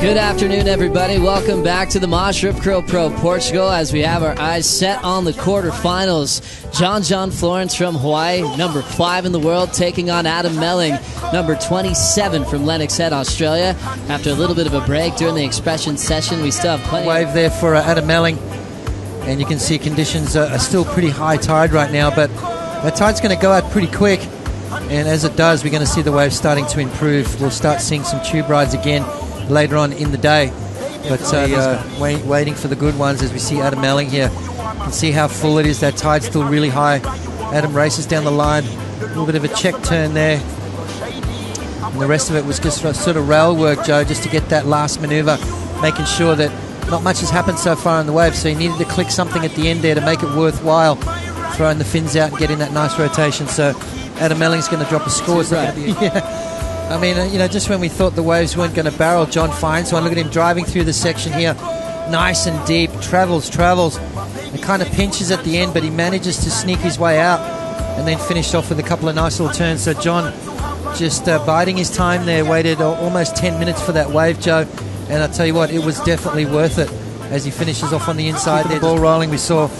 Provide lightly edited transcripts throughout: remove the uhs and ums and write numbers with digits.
Good afternoon, everybody. Welcome back to the Moche Rip Curl Pro Portugal as we have our eyes set on the quarterfinals. John Florence from Hawaii, number 5 in the world, taking on Adam Melling, number 27 from Lennox Head, Australia. After a little bit of a break during the expression session, we still have plenty. Wave there for Adam Melling, and you can see conditions are still pretty high tide right now, but that tide's going to go out pretty quick, and as it does, we're going to see the wave starting to improve. We'll start seeing some tube rides again later on in the day, but waiting for the good ones as we see Adam Melling here. You can see how full it is. That tide's still really high. Adam races down the line, a little bit of a check turn there, and the rest of it was just sort of rail work, Joe, just to get that last maneuver, making sure that not much has happened so far in the wave, so he needed to click something at the end there to make it worthwhile, throwing the fins out and getting that nice rotation. So Adam Melling's going to drop a score. I mean, just when we thought the waves weren't going to barrel, John finds one. Look at him driving through the section here. Nice and deep. Travels. It kind of pinches at the end, but he manages to sneak his way out and then finished off with a couple of nice little turns. So John just biding his time there, waited almost 10 minutes for that wave, Joe. And I'll tell you what, it was definitely worth it as he finishes off on the inside there. Ball rolling. We saw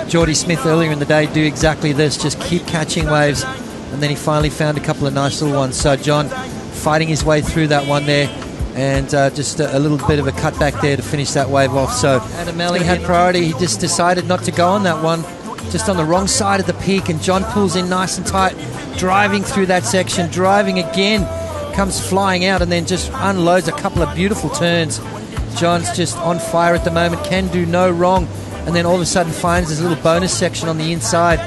Jordy Smith earlier in the day do exactly this, just keep catching waves. And then he finally found a couple of nice little ones. So John fighting his way through that one there, and just a little bit of a cutback there to finish that wave off. So Adam Melling had priority. He just decided not to go on that one, just on the wrong side of the peak, and John pulls in nice and tight, driving through that section, driving again, comes flying out, and then just unloads a couple of beautiful turns. John's just on fire at the moment, can do no wrong, and then all of a sudden finds this little bonus section on the inside,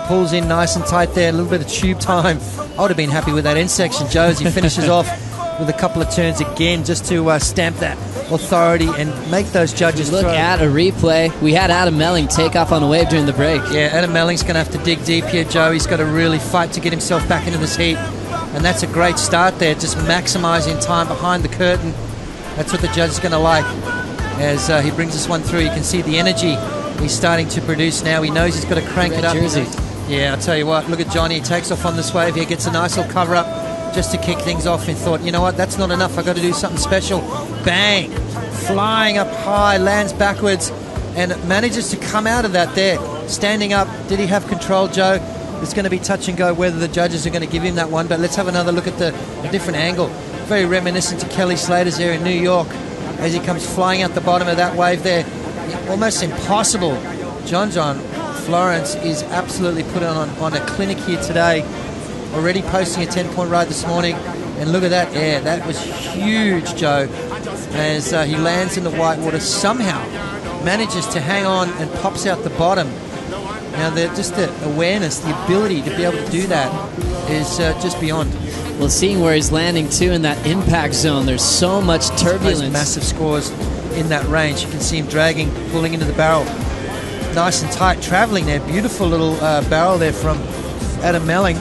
pulls in nice and tight there, a little bit of tube time. I would have been happy with that end section, Joe, as he finishes off with a couple of turns again, just to stamp that authority and make those judges look at a replay. We had Adam Melling take off on a wave during the break. Yeah, Adam Melling's going to have to dig deep here, Joe. He's got to really fight to get himself back into this heat, and that's a great start there, just maximising time behind the curtain. That's what the judge is going to like as he brings this one through. You can see the energy he's starting to produce now. He knows he's got to crank it up. Yeah, I'll tell you what, look at Johnny. He takes off on this wave here, gets a nice little cover up just to kick things off, and thought, you know what, that's not enough. I've got to do something special. Bang! Flying up high, lands backwards, and manages to come out of that there. Standing up, did he have control, Joe? It's going to be touch and go whether the judges are going to give him that one, but let's have another look at a different angle. Very reminiscent to Kelly Slater's there in New York as he comes flying out the bottom of that wave there. Almost impossible. John Florence is absolutely put on a clinic here today, already posting a 10-point ride this morning, and look at that air. That was huge, Joe, as he lands in the white water, somehow manages to hang on and pops out the bottom. Now, just the awareness, the ability to be able to do that is just beyond. Well, seeing where he's landing too in that impact zone, there's so much turbulence. Those massive scores in that range. You can see him dragging, pulling into the barrel. Nice and tight, traveling there. Beautiful little barrel there from Adam Melling.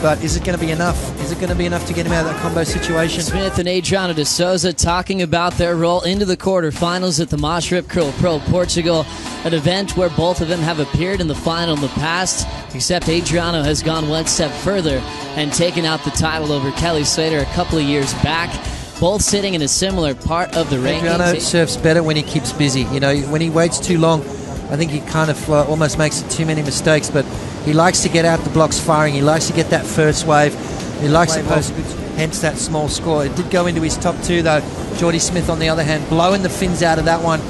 But is it going to be enough? Is it going to be enough to get him out of that combo situation? Smith and Adriano de Souza talking about their role into the quarterfinals at the Moche Rip Curl Pro Portugal, an event where both of them have appeared in the final in the past, except Adriano has gone one step further and taken out the title over Kelly Slater a couple of years back. Both sitting in a similar part of the rankings. Adriano surfs better when he keeps busy. You know, when he waits too long, I think he kind of almost makes too many mistakes, but he likes to get out the blocks firing. He likes to get that first wave. He likes to post, hence that small score. It did go into his top two, though. Jordy Smith, on the other hand, blowing the fins out of that one.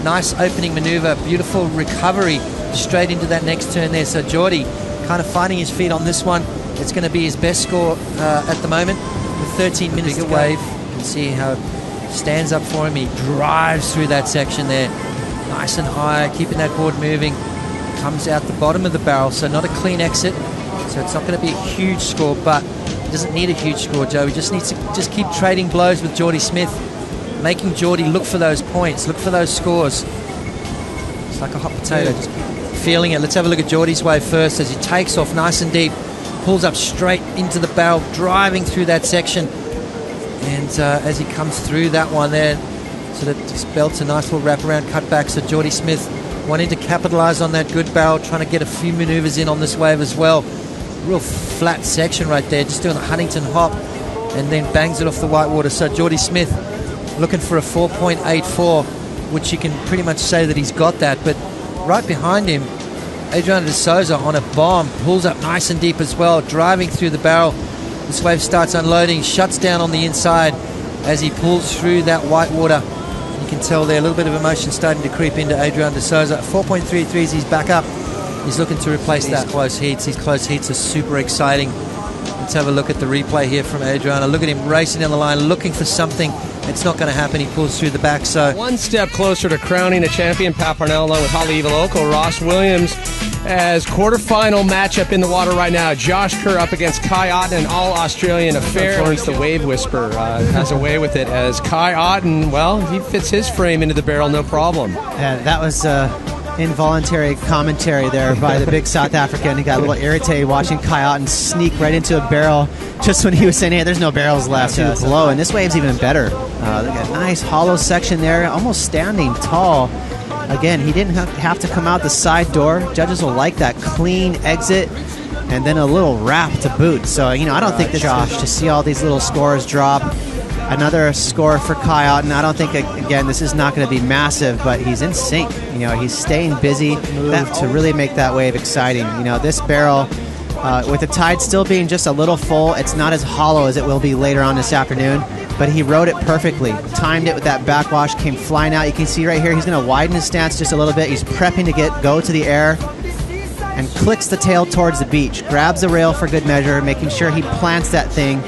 Nice opening maneuver, beautiful recovery straight into that next turn there. So Jordy kind of finding his feet on this one. It's going to be his best score at the moment with 13 minutes to wave. You can see how it stands up for him. He drives through that section there. Nice and high, keeping that board moving. Comes out the bottom of the barrel, so not a clean exit. So it's not going to be a huge score, but he doesn't need a huge score, Joe. He just needs to just keep trading blows with Jordy Smith, making Jordy look for those points, look for those scores. It's like a hot potato, just feeling it. Let's have a look at Jordy's wave first as he takes off nice and deep, pulls up straight into the barrel, driving through that section. And as he comes through that one there, so that just belts a nice little wraparound cutback. So Jordy Smith wanting to capitalise on that good barrel, trying to get a few manoeuvres in on this wave as well. Real flat section right there, just doing the Huntington hop, and then bangs it off the white water. So Jordy Smith looking for a 4.84, which you can pretty much say that he's got that. But right behind him, Adriano de Souza on a bomb, pulls up nice and deep as well, driving through the barrel. This wave starts unloading, shuts down on the inside as he pulls through that white water. You can tell there a little bit of emotion starting to creep into Adriano de Souza. 4.33s, he's back up. He's looking to replace that close heats. These close heats are super exciting. Let's have a look at the replay here from Adriano. Look at him racing down the line, looking for something. It's not going to happen. He pulls through the back. So one step closer to crowning a champion. Pat Parnell along with Holly Evoloko, Ross Williams as quarterfinal matchup in the water right now. Josh Kerr up against Kai Otten, an all-Australian affair. Florence, the wave whisperer, has a way with it as Kai Otten, well, he fits his frame into the barrel, no problem. That was involuntary commentary there by the big South African. He got a little irritated watching Kai Otten sneak right into a barrel just when he was saying, hey, there's no barrels left to blow. And this wave's even better. They got a nice hollow section there, almost standing tall. Again, he didn't have to come out the side door. Judges will like that clean exit and then a little wrap to boot. So, you know, I don't think this Josh to see all these little scores drop. Another score for Kai Otten. I don't think, again, this is not going to be massive, but he's in sync. You know, he's staying busy to really make that wave exciting. You know, this barrel, with the tide still being just a little full, it's not as hollow as it will be later on this afternoon. But he rode it perfectly, timed it with that backwash, came flying out. You can see right here, he's going to widen his stance just a little bit. He's prepping to go to the air and clicks the tail towards the beach. Grabs the rail for good measure, making sure he plants that thing.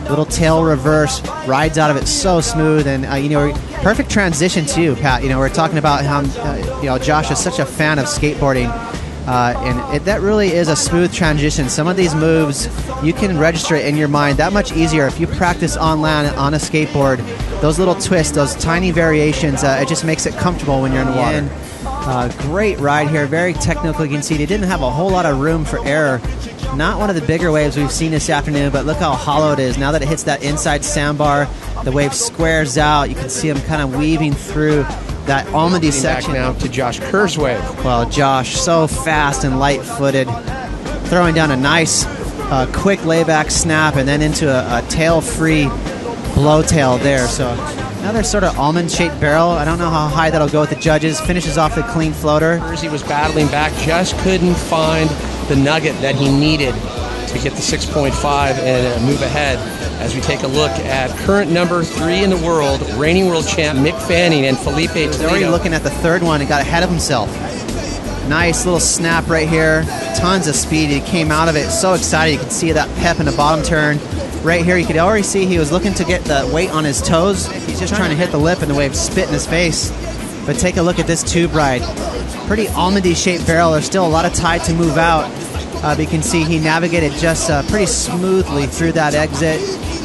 Little tail reverse, rides out of it so smooth. And, you know, perfect transition too, Pat. You know, we're talking about how, you know, Josh is such a fan of skateboarding. And that really is a smooth transition. Some of these moves, you can register it in your mind that much easier if you practice on land on a skateboard. Those little twists, those tiny variations, it just makes it comfortable when you're in the water. Great ride here, very technical. You can see they didn't have a whole lot of room for error. Not one of the bigger waves we've seen this afternoon, but look how hollow it is. Now that it hits that inside sandbar, the wave squares out. You can see them kind of weaving through that almondy section. Back now to Josh Kerr's wave. Well, Josh, so fast and light-footed, throwing down a nice, quick layback snap and then into a tail-free blowtail there. So another sort of almond-shaped barrel. I don't know how high that'll go with the judges. Finishes off the clean floater. He was battling back, just couldn't find the nugget that he needed to get the 6.5 and move ahead. As we take a look at current number 3 in the world, reigning world champ Mick Fanning and Felipe Toledo. He's already looking at the third one and got ahead of himself. Nice little snap right here. Tons of speed. He came out of it so excited. You could see that pep in the bottom turn. Right here, you could already see he was looking to get the weight on his toes. He's just trying to hit the lip and the wave spit in his face. But take a look at this tube ride. Pretty almondy shaped barrel. There's still a lot of tide to move out. But you can see he navigated just pretty smoothly through that exit.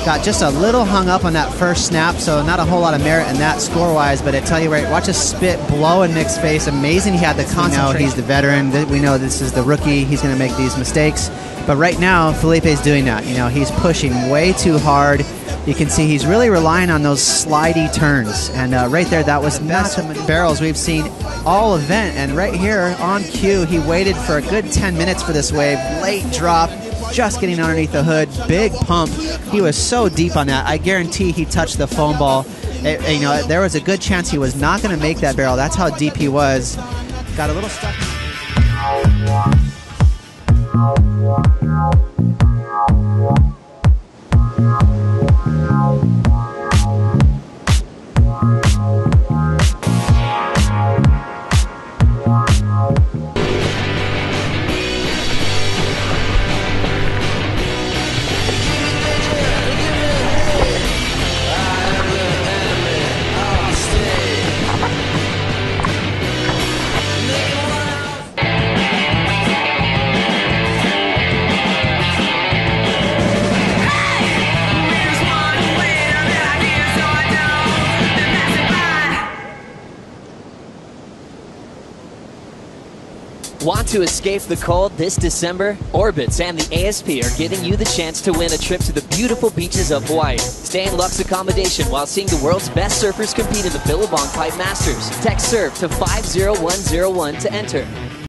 Got just a little hung up on that first snap, so not a whole lot of merit in that score-wise. But I tell you right, watch a spit blow in Mick's face. Amazing he had the concentration. He's the veteran. We know this is the rookie. He's going to make these mistakes. But right now, Felipe's doing that. You know, he's pushing way too hard. You can see he's really relying on those slidey turns. And right there, that was not the barrels we've seen all event. And right here on cue, he waited for a good 10 minutes for this wave. Late drop, just getting underneath the hood. Big pump. He was so deep on that. I guarantee he touched the foam ball. You know, there was a good chance he was not going to make that barrel. That's how deep he was. Got a little stuck. Want to escape the cold this December? Orbitz and the ASP are giving you the chance to win a trip to the beautiful beaches of Hawaii. Stay in Lux accommodation while seeing the world's best surfers compete in the Billabong Pipe Masters. Text SURF to 50101 to enter.